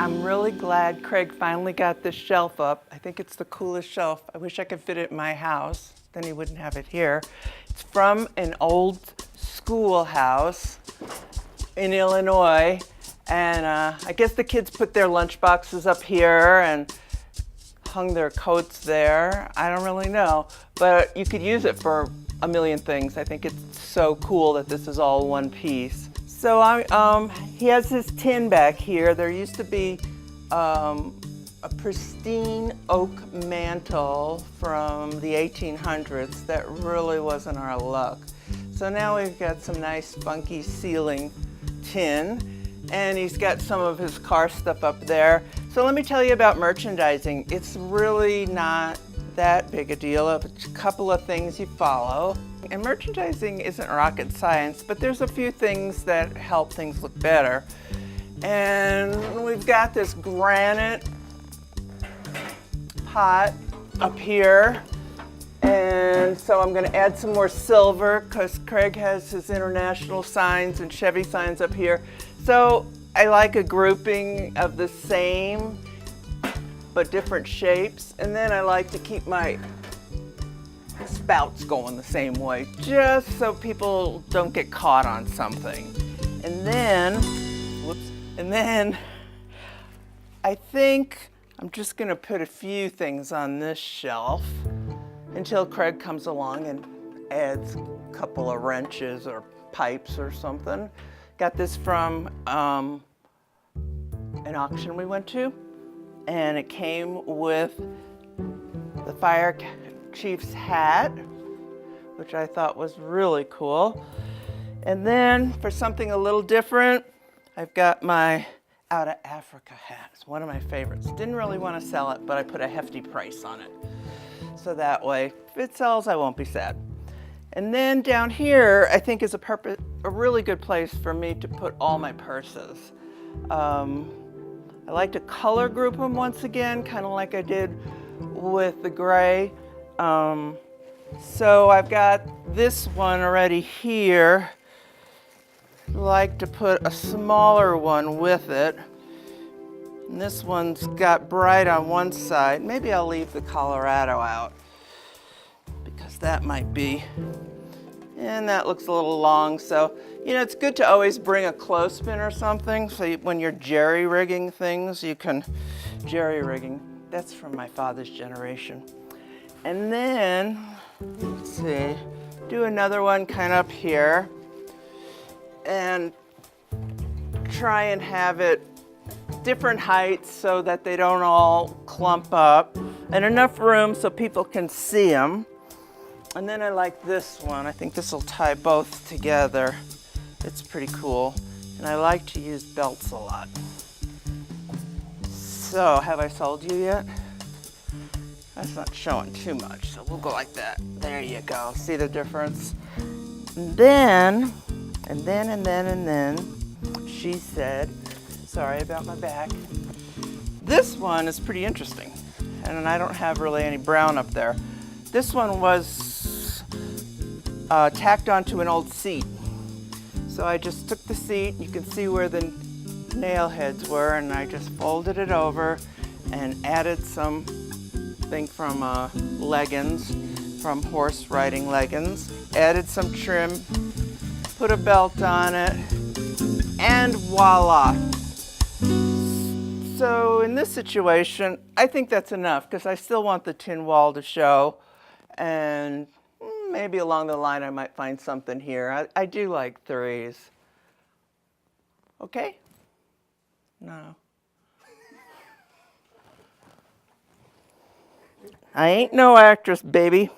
I'm really glad Craig finally got this shelf up. I think it's the coolest shelf. I wish I could fit it in my house, then he wouldn't have it here. It's from an old schoolhouse in Illinois, and I guess the kids put their lunch boxes up here and hung their coats there. I don't really know, but you could use it for a million things. I think it's so cool that this is all one piece. So he has his tin back here. There used to be a pristine oak mantle from the 1800s that really wasn't our luck. So now we've got some nice funky ceiling tin, and he's got some of his car stuff up there. So let me tell you about merchandising. It's really not that big a deal. A couple of things you follow. And merchandising isn't rocket science, but there's a few things that help things look better. And we've got this granite pot up here. And so I'm going to add some more silver because Craig has his international signs and Chevy signs up here. So I like a grouping of the same but different shapes. And then I like to keep my spouts going the same way, just so people don't get caught on something. And then I think I'm just gonna put a few things on this shelf until Craig comes along and adds a couple of wrenches or pipes or something. Got this from an auction we went to, and it came with the fire chief's hat, which I thought was really cool. And then for something a little different, I've got my Out of Africa hat. It's one of my favorites. Didn't really want to sell it, but I put a hefty price on it. So that way, if it sells, I won't be sad. And then down here, I think is a really good place for me to put all my purses. I like to color group them once again, kind of like I did with the gray. So I've got this one already here. Like to put a smaller one with it. And this one's got bright on one side. Maybe I'll leave the Colorado out because that might be, and that looks a little long. So, you know, it's good to always bring a clothespin or something. So when you're jerry-rigging things, you can, jerry-rigging, that's from my father's generation. And then, let's see, do another one kind of up here and try and have it different heights so that they don't all clump up and enough room so people can see them. And then I like this one. I think this will tie both together. It's pretty cool. And I like to use belts a lot. So, have I sold you yet? That's not showing too much, so we'll go like that. There you go. See the difference? And then, she said, sorry about my back. This one is pretty interesting, and I don't have really any brown up there. This one was tacked onto an old seat. So I just took the seat, you can see where the nail heads were, and I just folded it over and added some from leggings, from horse riding leggings, added some trim, put a belt on it, and voila. So in this situation, I think that's enough because I still want the tin wall to show, and maybe along the line I might find something here. I do like threes. Okay? No. I ain't no actress, baby.